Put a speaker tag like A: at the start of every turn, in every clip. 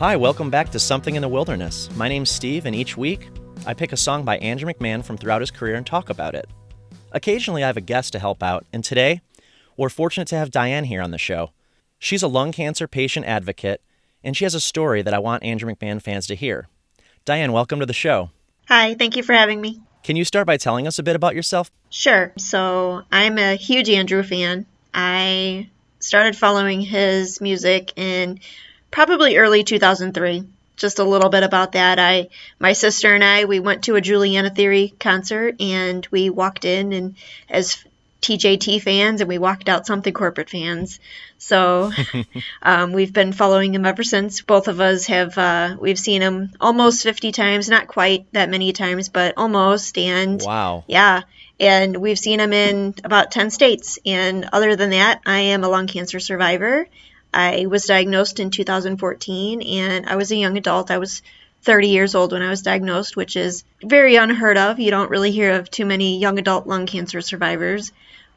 A: Hi, welcome back to Something in the Wilderness. My name's Steve, and each week, I pick a song by Andrew McMahon from throughout his career and talk about it. Occasionally, I have a guest to help out, and today, we're fortunate to have Diane here on the show. She's a lung cancer patient advocate, and she has a story that I want Andrew McMahon fans to hear. Diane, welcome to the show.
B: Hi, thank you for having me.
A: Can you start by telling us a bit about yourself?
B: Sure. So I'm a huge Andrew fan. I started following his music in probably early 2003. Just a little bit about that. My sister and I, we went to a Juliana Theory concert, and we walked in and as TJT fans, and we walked out Something Corporate fans. So we've been following him ever since. Both of us have, we've seen him almost 50 times, not quite that many times, but almost. And
A: wow.
B: Yeah. And we've seen him in about 10 states. And other than that, I am a lung cancer survivor. I was diagnosed in 2014, and I was a young adult. I was 30 years old when I was diagnosed, which is very unheard of. You don't really hear of too many young adult lung cancer survivors.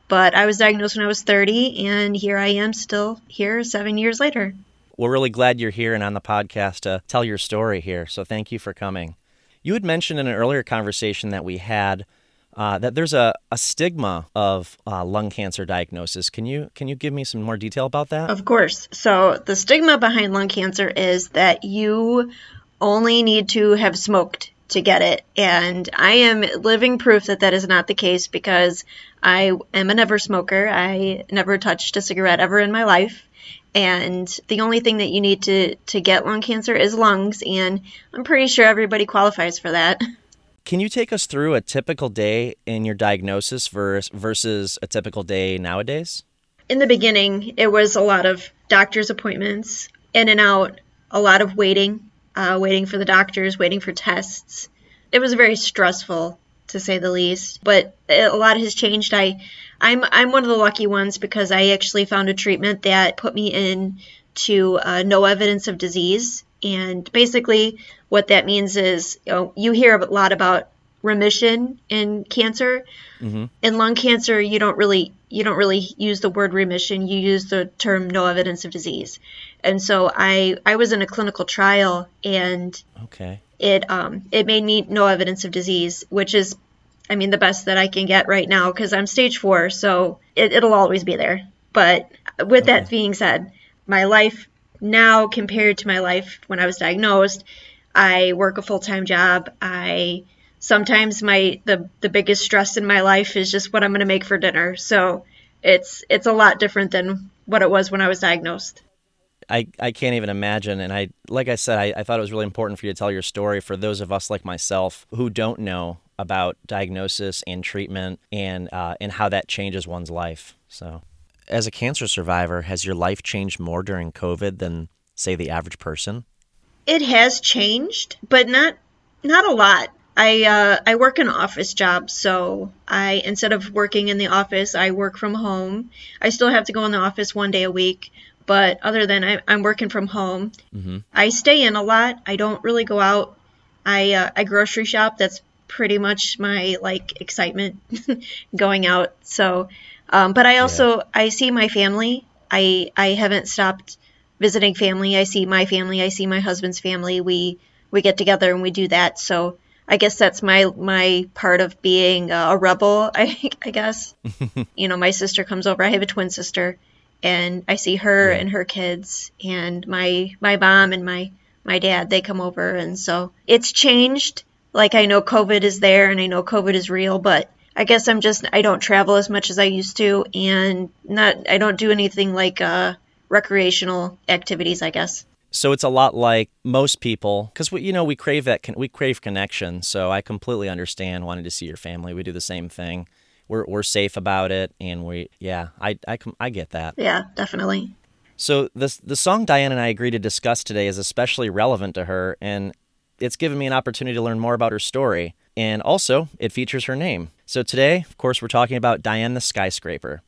B: But I was diagnosed when I was 30, and here I am still here 7 years later.
A: We're really glad you're here and on the podcast to tell your story here, so thank you for coming. You had mentioned in an earlier conversation that we had that there's a stigma of lung cancer diagnosis. Can you give me some more detail about that?
B: Of course. So the stigma behind lung cancer is that you only need to have smoked to get it. And I am living proof that that is not the case, because I am a never smoker. I never touched a cigarette ever in my life. And the only thing that you need to get lung cancer is lungs. And I'm pretty sure everybody qualifies for that.
A: Can you take us through a typical day in your diagnosis versus a typical day nowadays?
B: In the beginning, it was a lot of doctor's appointments, in and out, a lot of waiting for the doctors, waiting for tests. It was very stressful, to say the least, but a lot has changed. I'm one of the lucky ones, because I actually found a treatment that put me into no evidence of disease. And basically what that means is, you hear a lot about remission in cancer. Mm-hmm. In lung cancer, you don't really use the word remission. You use the term no evidence of disease. And so I was in a clinical trial, and
A: okay.
B: It made me no evidence of disease, which is, the best that I can get right now, because I'm stage 4, so it'll always be there. But with that being said, my life now compared to my life when I was diagnosed, I work a full-time job. Sometimes the biggest stress in my life is just what I'm going to make for dinner. So it's a lot different than what it was when I was diagnosed.
A: I can't even imagine. And like I said, I thought it was really important for you to tell your story for those of us like myself who don't know about diagnosis and treatment and how that changes one's life. So as a cancer survivor, has your life changed more during COVID than, say, the average person?
B: It has changed, but not a lot. I work an office job, so instead of working in the office, I work from home. I still have to go in the office one day a week, but other than I'm working from home. Mm-hmm. I stay in a lot. I don't really go out. I grocery shop. That's pretty much my excitement going out. So, but I also I see my family. I haven't stopped visiting family. I see my family. I see my husband's family. We get together and we do that. So I guess that's my part of being a rebel, I guess. My sister comes over. I have a twin sister, and I see her and her kids, and my mom and my dad, they come over. And so it's changed. I know COVID is there, and I know COVID is real, but I guess I don't travel as much as I used to, and I don't do anything like recreational activities, I guess.
A: So it's a lot like most people, because we crave connection. So I completely understand wanting to see your family. We do the same thing. We're safe about it, and I get that.
B: Yeah, definitely.
A: So the song Diane and I agreed to discuss today is especially relevant to her, and it's given me an opportunity to learn more about her story. And also, it features her name. So today, of course, we're talking about Diane the Skyscraper.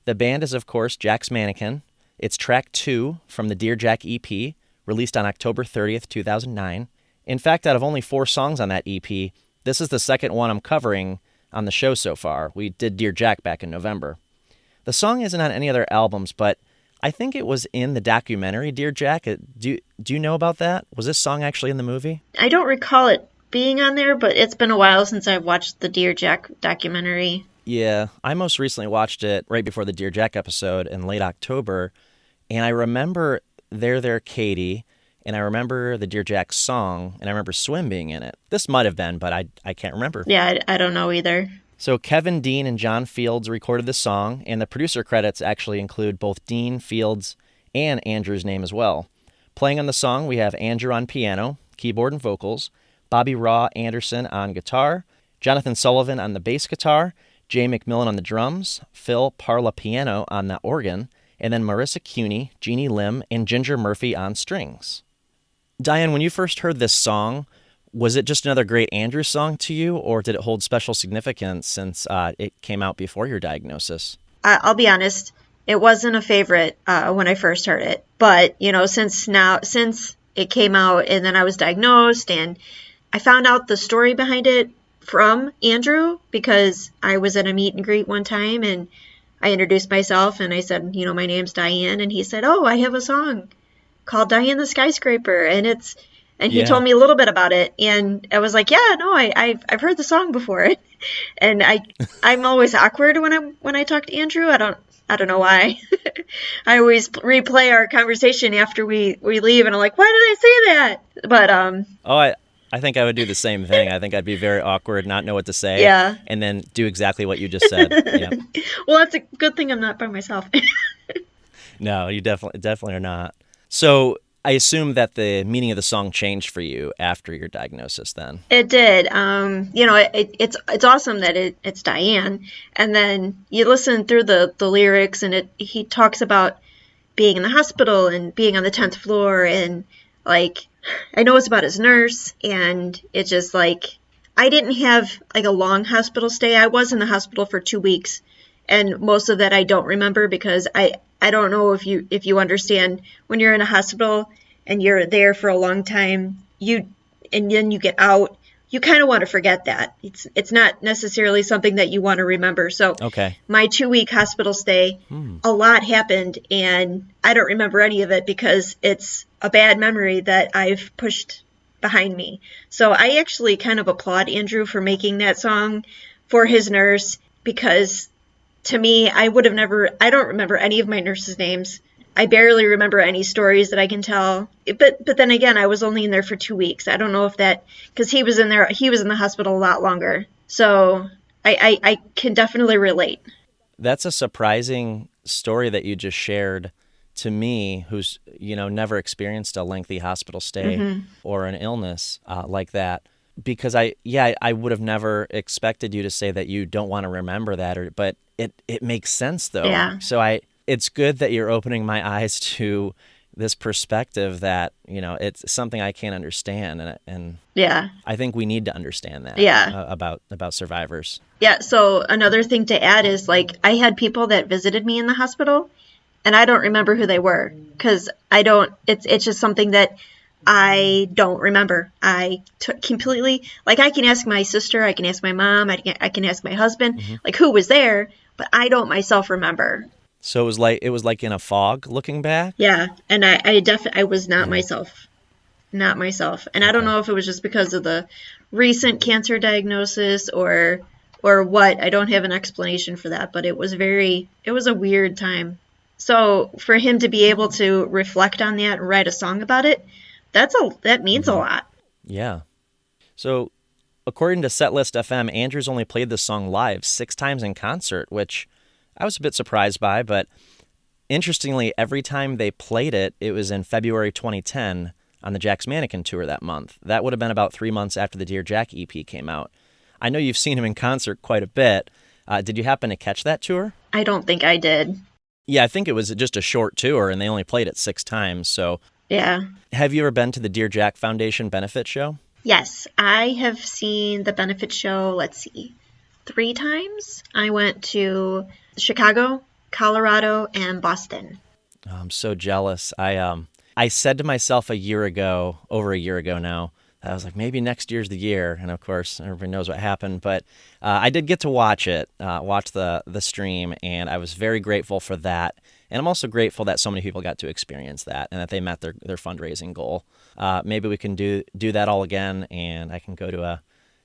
A: The band is, of course, Jack's Mannequin. It's track 2 from the Dear Jack EP, released on October 30th, 2009. In fact, out of only 4 songs on that EP, this is the second one I'm covering on the show so far. We did Dear Jack back in November. The song isn't on any other albums, but I think it was in the documentary Dear Jack. Do you know about that? Was this song actually in the movie?
B: I don't recall it being on there, but it's been a while since I've watched the Dear Jack documentary.
A: Yeah, I most recently watched it right before the Dear Jack episode in late October, and I remember There, Katie, and I remember the Dear Jack song, and I remember Swim being in it. This might have been, but I can't remember.
B: Yeah, I don't know either.
A: So Kevin Dean and John Fields recorded the song, and the producer credits actually include both Dean, Fields, and Andrew's name as well. Playing on the song, we have Andrew on piano, keyboard and vocals, Bobby Raw Anderson on guitar, Jonathan Sullivan on the bass guitar, Jay McMillan on the drums, Phil Parlapiano on the organ, and then Marissa Cuney, Jeannie Lim, and Ginger Murphy on strings. Diane, when you first heard this song, was it just another great Andrew song to you, or did it hold special significance since it came out before your diagnosis?
B: I'll be honest, it wasn't a favorite when I first heard it. But, since it came out and then I was diagnosed and I found out the story behind it from Andrew because I was at a meet and greet one time and I introduced myself and I said, my name's Diane. And he said, oh, I have a song called Diane the Skyscraper. And he told me a little bit about it. And I was like, yeah, no, I've heard the song before. And I'm always awkward when I talk to Andrew. I don't know why. I always replay our conversation after we leave and I'm like, why did I say that? But
A: I think I would do the same thing. I think I'd be very awkward, not know what to say,
B: yeah,
A: and then do exactly what you just said. Yeah.
B: Well, that's a good thing I'm not by myself.
A: No, you definitely are not. So I assume that the meaning of the song changed for you after your diagnosis then.
B: It did. It's awesome that it's Diane. And then you listen through the lyrics and he talks about being in the hospital and being on the 10th floor and I know it's about his nurse, and it's just I didn't have a long hospital stay. I was in the hospital for 2 weeks, and most of that I don't remember because I don't know if you understand when you're in a hospital and you're there for a long time, and then you get out, you kind of want to forget that. It's not necessarily something that you want to remember. So
A: okay.
B: My 2-week hospital stay, a lot happened, and I don't remember any of it because it's a bad memory that I've pushed behind me. So I actually kind of applaud Andrew for making that song for his nurse because to me, I don't remember any of my nurses' names. I barely remember any stories that I can tell. But then again, I was only in there for 2 weeks. I don't know if that, because he was in the hospital a lot longer. So I can definitely relate.
A: That's a surprising story that you just shared to me, who's, never experienced a lengthy hospital stay or an illness like that. Because I would have never expected you to say that you don't want to remember that, but it makes sense though.
B: Yeah.
A: So it's good that you're opening my eyes to this perspective that, it's something I can't understand. And
B: yeah,
A: I think we need to understand that about survivors.
B: Yeah. So another thing to add is I had people that visited me in the hospital and I don't remember who they were because it's just something that I don't remember. I completely, I can ask my sister, I can ask my mom, I can ask my husband, who was there, but I don't myself remember.
A: So it was like in a fog looking back?
B: Yeah, and I was not myself. Not myself. And I don't know if it was just because of the recent cancer diagnosis or what. I don't have an explanation for that, but it was a weird time. So for him to be able to reflect on that and write a song about it, that means a lot.
A: Yeah. So according to Setlist FM, Andrews only played this song live 6 times in concert, which I was a bit surprised by, but interestingly, every time they played it, it was in February 2010 on the Jack's Mannequin tour that month. That would have been about 3 months after the Dear Jack EP came out. I know you've seen him in concert quite a bit. Did you happen to catch that tour?
B: I don't think I did.
A: Yeah, I think it was just a short tour, and they only played it 6 times, so...
B: Yeah.
A: Have you ever been to the Dear Jack Foundation benefit show?
B: Yes, I have seen the benefit show, 3 times. I went to Chicago, Colorado, and Boston.
A: Oh, I'm so jealous. I said to myself over a year ago now, I was like, maybe next year's the year. And of course, everybody knows what happened. But I did get to watch it, watch the stream, and I was very grateful for that. And I'm also grateful that so many people got to experience that and that they met their fundraising goal. Maybe we can do that all again, and I can go to a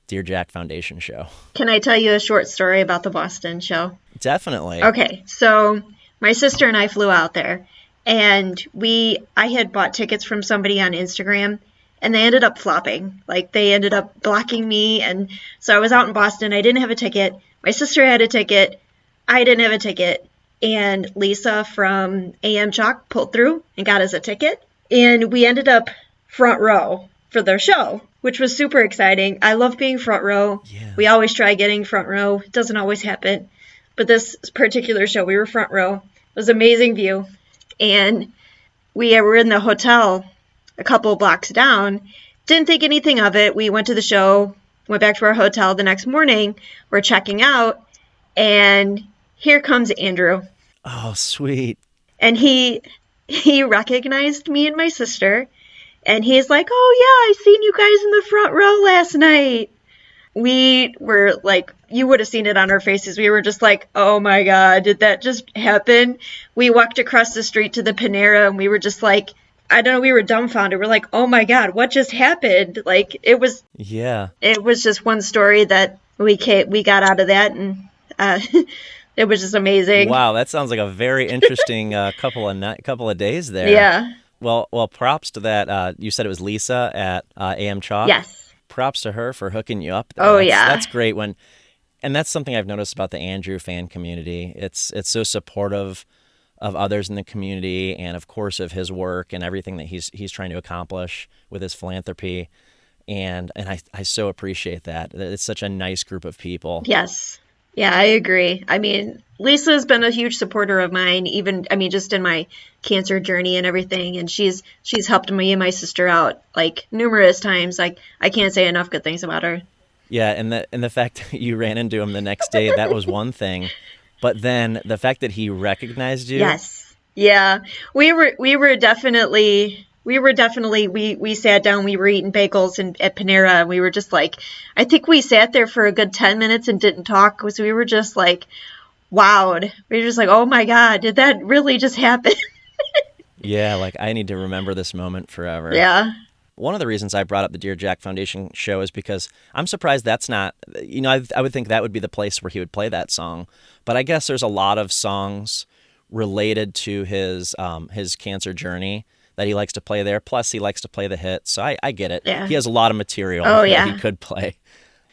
A: Dear Jack Foundation show.
B: Can I tell you a short story about the Boston show?
A: Definitely.
B: Okay, so my sister and I flew out there, and I had bought tickets from somebody on Instagram, and they ended up flopping. Like, they ended up blocking me, and so I was out in Boston. I didn't have a ticket. My sister had a ticket. I didn't have a ticket. And Lisa from AM Chalk pulled through and got us a ticket. And we ended up front row for their show, which was super exciting. I love being front row.
A: Yeah.
B: We always try getting front row. It doesn't always happen. But this particular show, we were front row. It was an amazing view. And we were in the hotel a couple blocks down. Didn't think anything of it. We went to the show, went back to our hotel the next morning. We're checking out, and here comes Andrew.
A: Oh, sweet.
B: And he recognized me and my sister, and he's like, "Oh yeah, I seen you guys in the front row last night." We were like, you would have seen it on our faces. We were just like, "Oh my God, did that just happen?" We walked across the street to the Panera, and we were just like, I don't know, we were dumbfounded. We're like, "Oh my God, what just happened?" Like, it was just one story that we got out of that, and it was just amazing.
A: Wow, that sounds like a very interesting couple of days there.
B: Yeah.
A: Well, props to that. You said it was Lisa at AM Chalk.
B: Yes.
A: Props to her for hooking you up there.
B: Oh, yeah.
A: That's great and that's something I've noticed about the Andrew fan community. It's so supportive of others in the community, and of course of his work and everything that he's trying to accomplish with his philanthropy. And I so appreciate that. It's such a nice group of people.
B: Yes. Yeah, I agree. I mean, Lisa's been a huge supporter of mine, just in my cancer journey and everything. And she's helped me and my sister out like numerous times. Like, I can't say enough good things about her.
A: Yeah, and the fact that you ran into him the next day, that was one thing. But then the fact that he recognized you.
B: Yes. Yeah. We sat down, we were eating bagels at Panera, and we were just like, I think we sat there for a good 10 minutes and didn't talk, because we were just like, wowed. We were just like, oh my God, did that really just happen?
A: Yeah, like, I need to remember this moment forever.
B: Yeah.
A: One of the reasons I brought up the Dear Jack Foundation show is because I'm surprised that's not, I would think that would be the place where he would play that song. But I guess there's a lot of songs related to his cancer journey that he likes to play there. Plus, he likes to play the hits. So I get it.
B: Yeah.
A: He has a lot of material that he could play.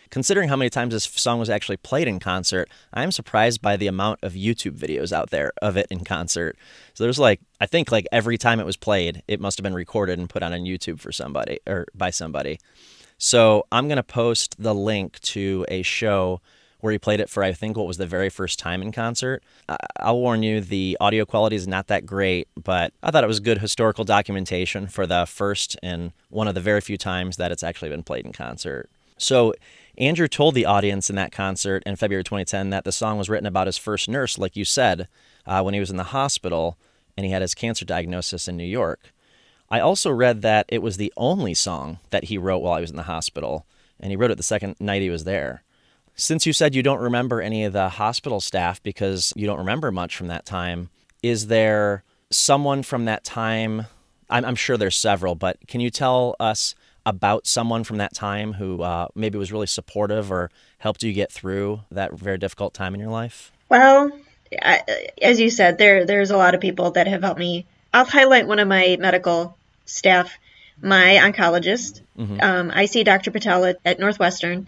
A: Considering how many times this song was actually played in concert, I'm surprised by the amount of YouTube videos out there of it in concert. So there's I think every time it was played, it must have been recorded and put on YouTube for somebody or by somebody. So I'm going to post the link to a show where he played it for, I think, what was the very first time in concert. I'll warn you, the audio quality is not that great, but I thought it was good historical documentation for the first and one of the very few times that it's actually been played in concert. So Andrew told the audience in that concert in February 2010 that the song was written about his first nurse, like you said, when he was in the hospital and he had his cancer diagnosis in New York. I also read that it was the only song that he wrote while he was in the hospital, and he wrote it the second night he was there. Since you said you don't remember any of the hospital staff because you don't remember much from that time, is there someone from that time? I'm sure there's several, but can you tell us about someone from that time who maybe was really supportive or helped you get through that very difficult time in your life?
B: Well, as you said, there's a lot of people that have helped me. I'll highlight one of my medical staff, my oncologist.
A: Mm-hmm.
B: I see Dr. Patel at Northwestern,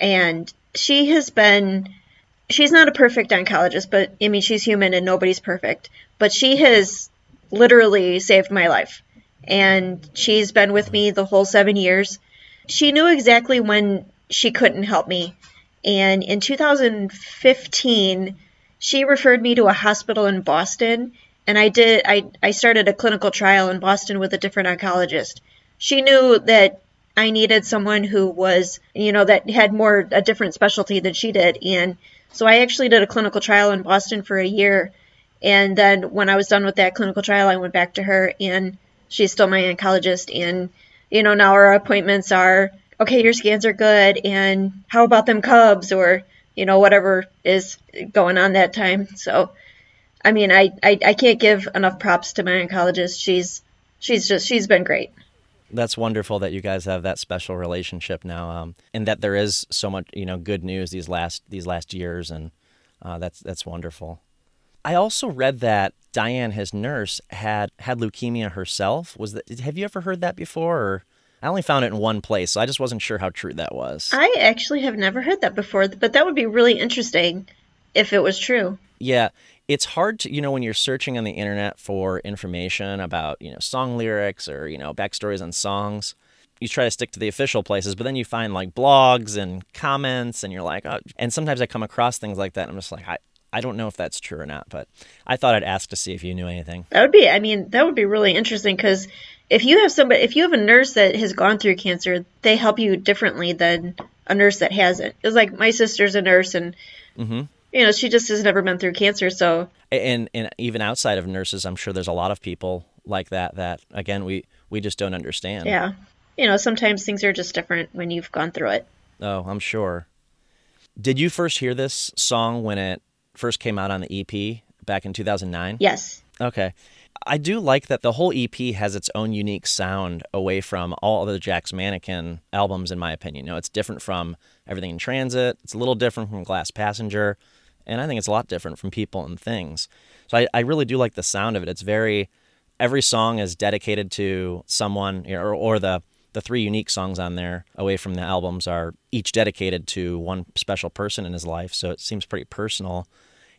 B: and she's not a perfect oncologist, but I mean, she's human and nobody's perfect, but she has literally saved my life. And she's been with me the whole 7 years. She knew exactly when she couldn't help me. And in 2015, she referred me to a hospital in Boston. And I started a clinical trial in Boston with a different oncologist. She knew that I needed someone who was, that had a different specialty than she did. And so I actually did a clinical trial in Boston for a year. And then when I was done with that clinical trial, I went back to her, and she's still my oncologist, and Now our appointments are, okay, your scans are good, and how about them Cubs, or, whatever is going on that time. So, I mean, I can't give enough props to my oncologist. She's been great.
A: That's wonderful that you guys have that special relationship now, and that there is so much, good news these last years, and that's wonderful. I also read that Diane, his nurse, had leukemia herself. Have you ever heard that before? Or I only found it in one place, so I just wasn't sure how true that was.
B: I actually have never heard that before, but that would be really interesting if it was true.
A: Yeah, it's hard to, when you're searching on the internet for information about, song lyrics or, backstories on songs, you try to stick to the official places, but then you find like blogs and comments, and you're like, oh, and sometimes I come across things like that, and I'm just like, I don't know if that's true or not, but I thought I'd ask to see if you knew anything.
B: That would be really interesting, because if you have a nurse that has gone through cancer, they help you differently than a nurse that hasn't. It's like my sister's a nurse, and she just has never been through cancer. So,
A: and even outside of nurses, I'm sure there's a lot of people like that again, we just don't understand.
B: Yeah. Sometimes things are just different when you've gone through it.
A: Oh, I'm sure. Did you first hear this song when it first came out on the EP back in 2009?
B: Yes.
A: Okay. I do like that the whole EP has its own unique sound away from all other Jack's Mannequin albums, in my opinion. It's different from Everything in Transit. It's a little different from Glass Passenger. And I think it's a lot different from People and Things. So I really do like the sound of it. It's every song is dedicated to someone, or the three unique songs on there away from the albums are each dedicated to one special person in his life. So it seems pretty personal.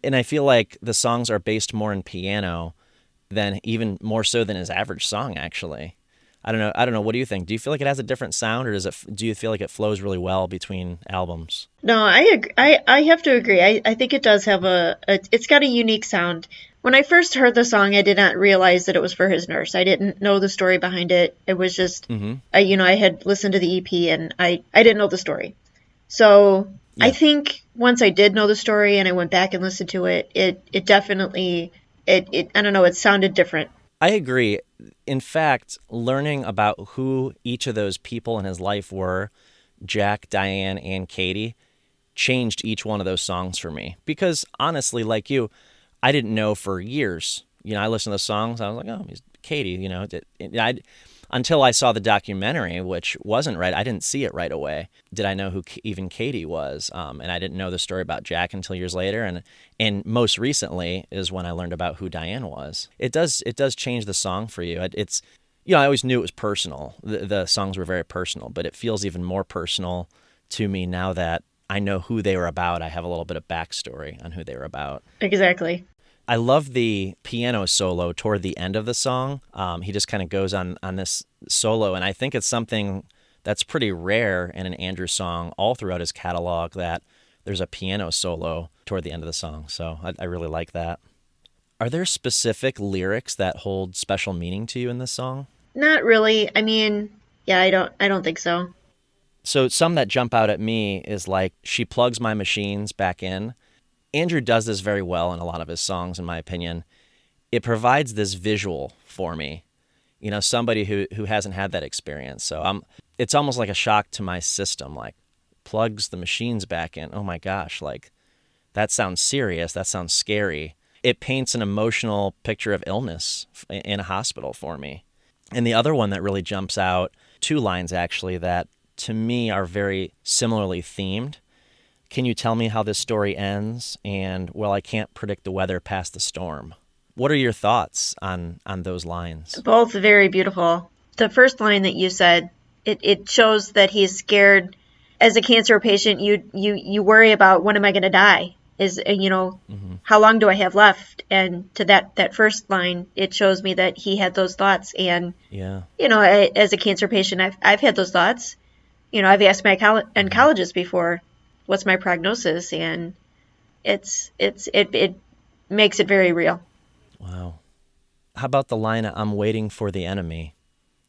A: And I feel like the songs are based more in piano than even more so than his average song, actually. I don't know. What do you think? Do you feel like it has a different sound, or do you feel like it flows really well between albums?
B: No, I agree. I have to agree. I think it does have it's got a unique sound. When I first heard the song, I did not realize that it was for his nurse. I didn't know the story behind it. It was just, I had listened to the EP, and I didn't know the story. So yeah. I think once I did know the story and I went back and listened to it, it definitely, I don't know, it sounded different.
A: I agree. In fact, learning about who each of those people in his life were, Jack, Diane, and Katie, changed each one of those songs for me. Because honestly, like you, I didn't know for years. I listened to the songs, I was like, oh, he's Katie, until I saw the documentary, which wasn't right. I didn't see it right away. Did I know who even Katie was? And I didn't know the story about Jack until years later. And most recently is when I learned about who Diane was. It does change the song for you. It's I always knew it was personal. The songs were very personal, but it feels even more personal to me now that I know who they were about. I have a little bit of backstory on who they were about.
B: Exactly.
A: I love the piano solo toward the end of the song. He just kind of goes on this solo, and I think it's something that's pretty rare in an Andrew song all throughout his catalog, that there's a piano solo toward the end of the song. So I really like that. Are there specific lyrics that hold special meaning to you in this song?
B: Not really. I mean, yeah, I don't think so.
A: So some that jump out at me is like, she plugs my machines back in. Andrew does this very well in a lot of his songs, in my opinion. It provides this visual for me, somebody who hasn't had that experience. So it's almost like a shock to my system, like, plugs the machines back in. Oh my gosh, like, that sounds serious. That sounds scary. It paints an emotional picture of illness in a hospital for me. And the other one that really jumps out, two lines actually, that to me are very similarly themed. Can you tell me how this story ends? And, well, I can't predict the weather past the storm. What are your thoughts on those lines?
B: Both very beautiful. The first line that you said, it shows that he's scared. As a cancer patient, you worry about, when am I going to die? How long do I have left? And to that first line, it shows me that he had those thoughts. And,
A: yeah,
B: as a cancer patient, I've had those thoughts. I've asked my oncologist before, what's my prognosis? And it makes it very real.
A: Wow. How about the line, I'm waiting for the enemy?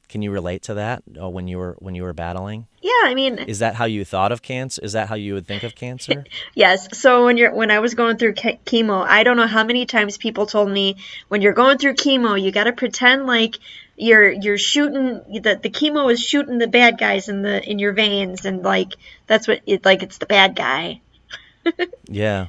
A: Can you relate to that when you were battling?
B: Yeah, I mean,
A: is that how you thought of cancer? Is that how you would think of cancer?
B: Yes. So when I was going through chemo, I don't know how many times people told me, when you're going through chemo, you got to pretend like you're shooting the chemo is shooting the bad guys in your veins, and like that's what it like it's the bad guy.
A: Yeah.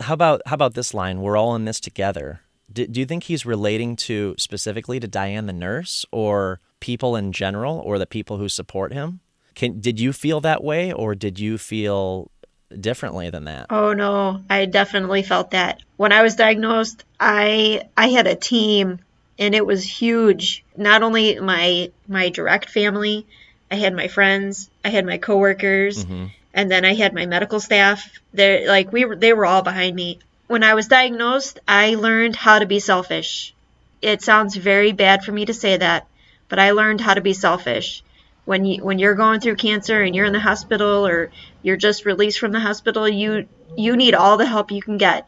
A: How about this line? We're all in this together. Do you think he's relating to specifically to Diane the nurse, or people in general, or the people who support him? Did you feel that way, or did you feel differently than that?
B: Oh no, I definitely felt that. When I was diagnosed, I had a team and it was huge. Not only my direct family, I had my friends, I had my coworkers,
A: Mm-hmm.
B: and then I had my medical staff. They were all behind me. When I was diagnosed, I learned how to be selfish. It sounds very bad for me to say that, but I learned how to be selfish. When you're going through cancer and you're in the hospital or you're just released from the hospital, you need all the help you can get.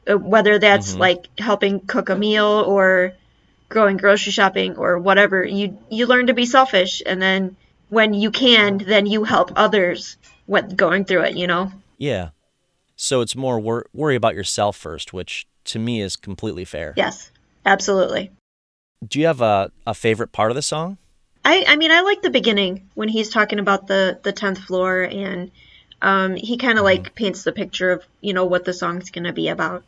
B: Whether that's
A: Mm-hmm.
B: like helping cook a meal or going grocery shopping or whatever, you learn to be selfish, and then when you can, then you help others with going through it, you know?
A: Yeah. So it's more worry about yourself first, which to me is completely fair.
B: Yes, absolutely.
A: Do you have a favorite part of the song?
B: I mean, I like the beginning when he's talking about the 10th floor, and he kind of
A: Mm-hmm.
B: like paints the picture of, what the song's going to be about.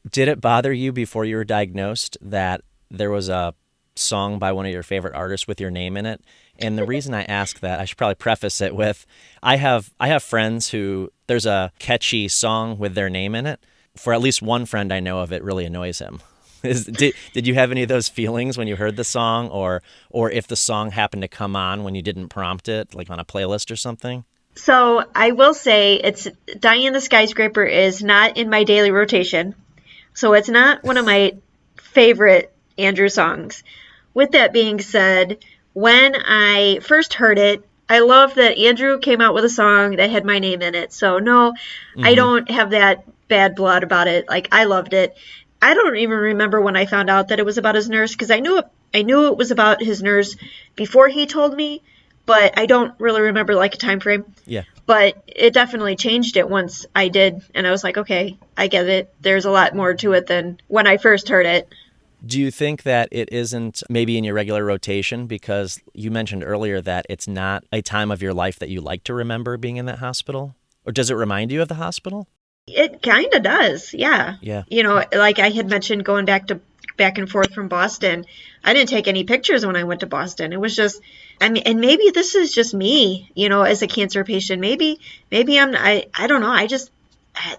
A: Did it bother you before you were diagnosed that there was a song by one of your favorite artists with your name in it? And the reason I ask that, I should probably preface it with, I have friends who there's a catchy song with their name in it. For at least one friend I know of, it really annoys him. Did you have any of those feelings when you heard the song, or if the song happened to come on when you didn't prompt it, like on a playlist or something?
B: So I will say it's Diane the Skyscraper is not in my daily rotation. So it's not one of my favorite Andrew songs. With that being said, when I first heard it, I love that Andrew came out with a song that had my name in it. So no, I
A: Mm-hmm.
B: don't have that bad blood about it. Like I loved it. I don't even remember when I found out that it was about his nurse because I knew it was about his nurse before he told me, but I don't really remember like a time frame.
A: Yeah.
B: But it definitely changed it once I did, and I was like, okay, I get it. There's a lot more to it than when I first heard it.
A: Do you think that it isn't maybe in your regular rotation because you mentioned earlier that it's not a time of your life that you like to remember being in that hospital? Or does it remind you of the hospital?
B: It kind of does, yeah.
A: Yeah.
B: Like I had mentioned going back and forth from Boston. I didn't take any pictures when I went to Boston. It was just, I mean, and maybe this is just me, as a cancer patient. Maybe I don't know.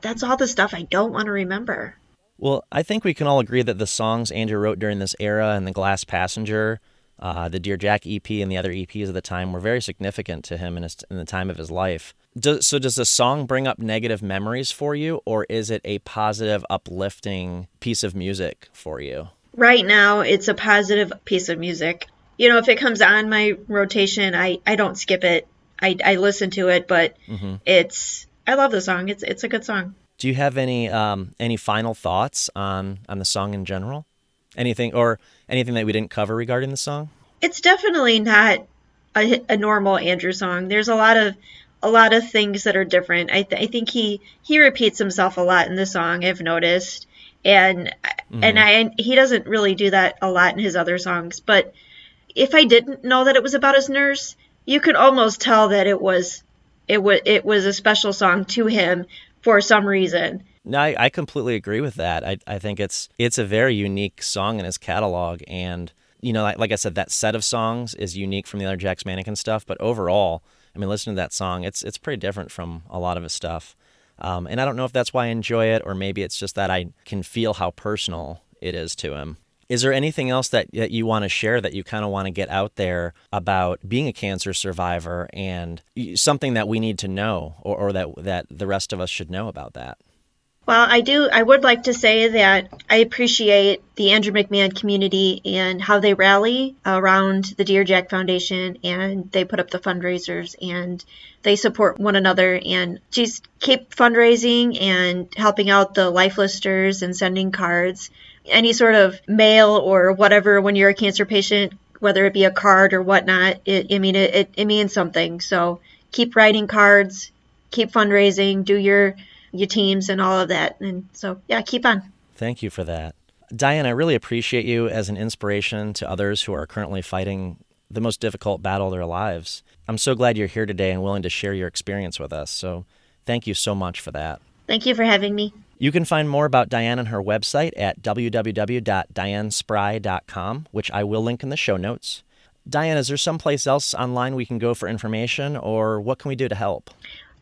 B: That's all the stuff I don't want to remember.
A: Well, I think we can all agree that the songs Andrew wrote during this era and The Glass Passenger, the Dear Jack EP, and the other EPs of the time were very significant to him in the time of his life. Does the song bring up negative memories for you, or is it a positive, uplifting piece of music for you?
B: Right now, it's a positive piece of music. If it comes on my rotation, I don't skip it. I listen to it, but
A: Hmm.
B: I love the song. It's a good song.
A: Do you have any final thoughts on the song in general? Anything that we didn't cover regarding the song?
B: It's definitely not a normal Andrew song. There's a lot of things that are different. I think he repeats himself a lot in the song. I've noticed, and
A: Hmm.
B: he doesn't really do that a lot in his other songs. But if I didn't know that it was about his nurse, you could almost tell that it was a special song to him for some reason.
A: No, I completely agree with that. I think it's a very unique song in his catalog, and like I said, that set of songs is unique from the other Jack's Mannequin stuff. But overall, I mean, listen to that song. It's pretty different from a lot of his stuff, and I don't know if that's why I enjoy it, or maybe it's just that I can feel how personal it is to him. Is there anything else that you want to share that you kind of want to get out there about being a cancer survivor and something that we need to know, or that the rest of us should know about that?
B: Well, I would like to say that I appreciate the Andrew McMahon community and how they rally around the Dear Jack Foundation, and they put up the fundraisers and they support one another and just keep fundraising and helping out the life listers and sending cards. Any sort of mail or whatever when you're a cancer patient, whether it be a card or whatnot, it means something. So keep writing cards, keep fundraising, do your teams and all of that. And so, yeah, keep on.
A: Thank you for that. Diane, I really appreciate you as an inspiration to others who are currently fighting the most difficult battle of their lives. I'm so glad you're here today and willing to share your experience with us. So thank you so much for that.
B: Thank you for having me.
A: You can find more about Diane and her website at www.dianespry.com, which I will link in the show notes. Diane, is there someplace else online we can go for information, or what can we do to help?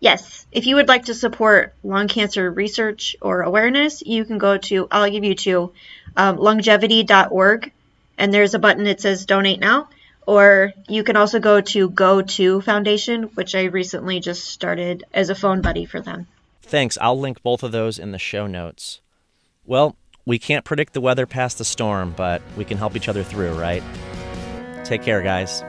B: Yes, if you would like to support lung cancer research or awareness, you can go to, I'll give you two, longevity.org, and there's a button that says donate now. Or you can also go to Go2 Foundation, which I recently just started as a phone buddy for them.
A: Thanks. I'll link both of those in the show notes. Well, we can't predict the weather past the storm, but we can help each other through, right? Take care, guys.